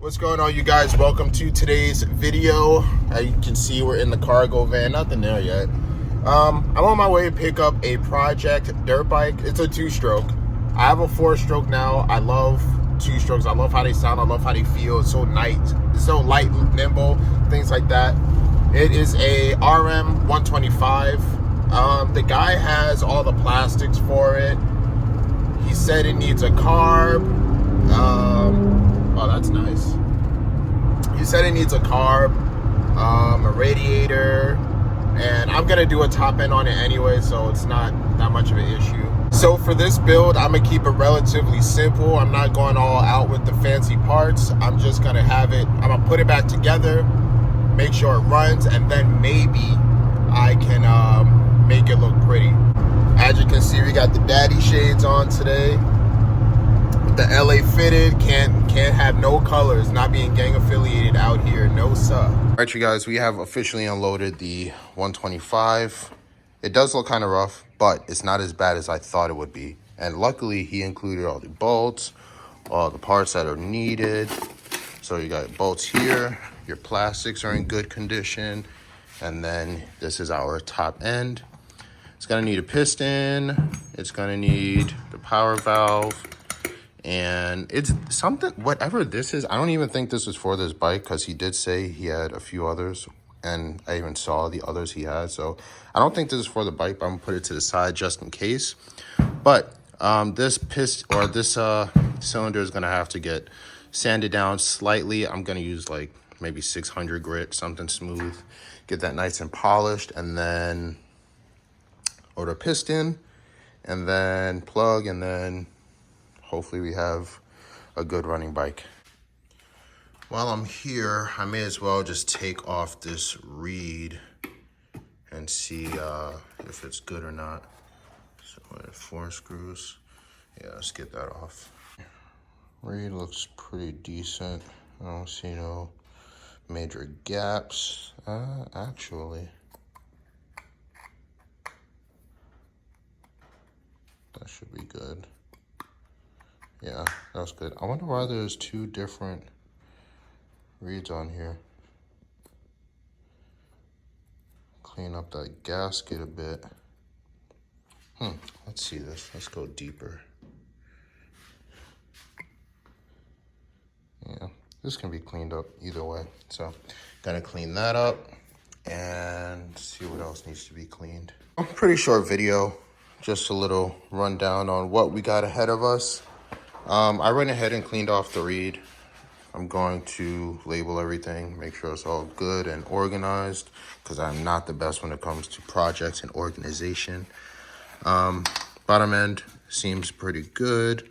What's going on, you guys? Welcome to today's video. As you can see, we're in the cargo van. Nothing there yet. I'm on my way to pick up a project dirt bike. It's a 2-stroke. I have a 4-stroke now. I love 2-strokes. I love how they sound. I love how they feel. It's so light. It's so light, nimble, things like that. It is a RM125. The guy has all the plastics for it. He said it needs a carb. Oh, that's nice. He said it needs a carb, a radiator, and I'm gonna do a top end on it anyway, so it's not that much of an issue. So for this build, I'm gonna keep it relatively simple. I'm not going all out with the fancy parts. I'm just gonna have it, I'm gonna put it back together, make sure it runs, and then maybe I can make it look pretty. As you can see, we got the daddy shades on today. The LA fitted, can't have no colors, not being gang affiliated out here, no sir. All right, you guys, we have officially unloaded the 125. It does look kind of rough, but it's not as bad as I thought it would be. And luckily, he included all the bolts, all the parts that are needed. So you got bolts here, your plastics are in good condition, and then this is our top end. It's gonna need a piston, it's gonna need the power valve, and it's something, whatever this is, I don't even think this is for this bike, because he did say he had a few others, and I even saw the others he had. So I don't think this is for the bike, but I'm gonna put it to the side just in case. But this piston, or this cylinder is gonna have to get sanded down slightly. I'm gonna use like maybe 600 grit, something smooth, get that nice and polished, and then order piston, and then plug, and then hopefully we have a good running bike. While I'm here, I may as well just take off this reed and see if it's good or not. So 4 screws. Yeah, let's get that off. Reed looks pretty decent. I don't see no major gaps. Actually, that should be good. Yeah, that's good. I wonder why there's 2 different reeds on here. Clean up that gasket a bit. Let's see this. Let's go deeper. Yeah, this can be cleaned up either way. So, gonna clean that up and see what else needs to be cleaned. Pretty short video, just a little rundown on what we got ahead of us. I went ahead and cleaned off the reed. I'm going to label everything, make sure it's all good and organized, because I'm not the best when it comes to projects and organization. Bottom end seems pretty good.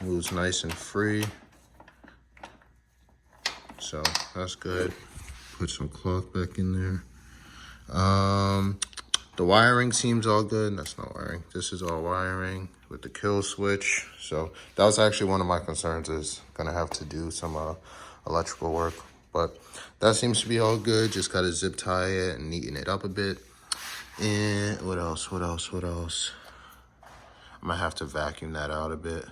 Moves nice and free. So that's good. Put some cloth back in there. The wiring seems all good. That's not wiring. This is all wiring with the kill switch. So that was actually one of my concerns, is gonna have to do some electrical work, but that seems to be all good. Just gotta zip tie it and neaten it up a bit. And what else? I'm gonna have to vacuum that out a bit,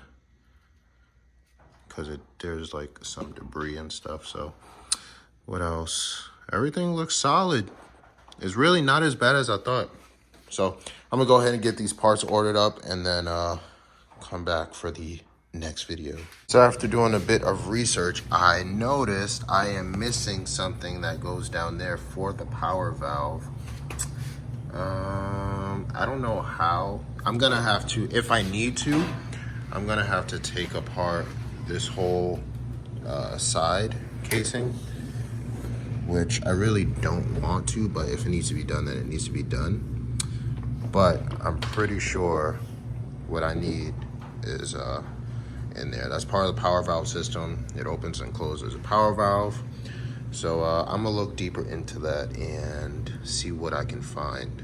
because there's like some debris and stuff. So what else? Everything looks solid. It's really not as bad as I thought. So I'm gonna go ahead and get these parts ordered up, and then come back for the next video. So after doing a bit of research, I noticed I am missing something that goes down there for the power valve. I don't know how. I'm gonna have to, if I need to, I'm gonna have to take apart this whole side casing, which I really don't want to, but if it needs to be done, then it needs to be done. But I'm pretty sure what I need is in there. That's part of the power valve system. It opens and closes a power valve. So I'm gonna look deeper into that and see what I can find.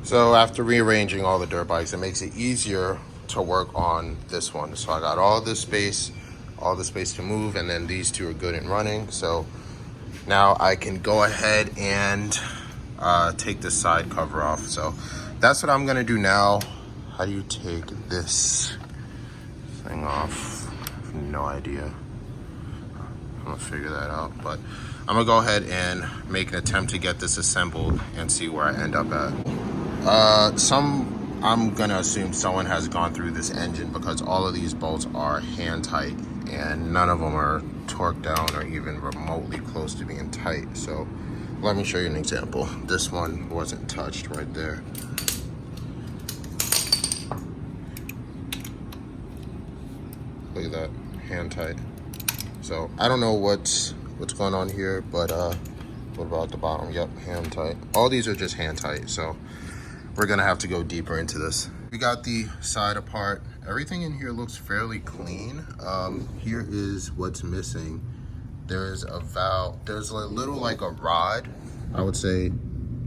So after rearranging all the dirt bikes, it makes it easier to work on this one. So I got all the space to move, and then these 2 are good and running. So now I can go ahead and take the side cover off. So that's what I'm gonna do now. How do you take this thing off? have no idea. I'm gonna figure that out, but I'm gonna go ahead and make an attempt to get this assembled and see where I end up at. I'm gonna assume someone has gone through this engine because all of these bolts are hand tight and none of them are torqued down or even remotely close to being tight. So let me show you an example. This one wasn't touched right there. Look at that, hand tight. So I don't know what's going on here, but what about the bottom? Yep, hand tight. All these are just hand tight, so we're gonna have to go deeper into this. We got the side apart. Everything in here looks fairly clean. Here is what's missing. There's a valve, there's a little like a rod, I would say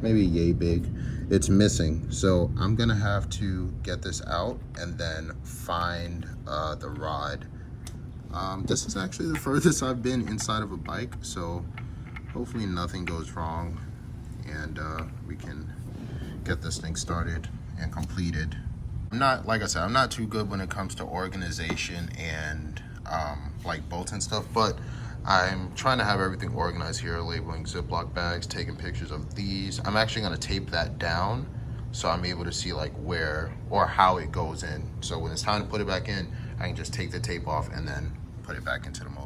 maybe yay big. It's missing, so I'm gonna have to get this out and then find the rod. This is actually the furthest I've been inside of a bike, so hopefully nothing goes wrong and we can get this thing started and completed. Like I said, I'm not too good when it comes to organization and like bolts and stuff, but I'm trying to have everything organized here, labeling Ziploc bags, taking pictures of these. I'm actually gonna tape that down so I'm able to see like where or how it goes in. So when it's time to put it back in, I can just take the tape off and then put it back into the mold.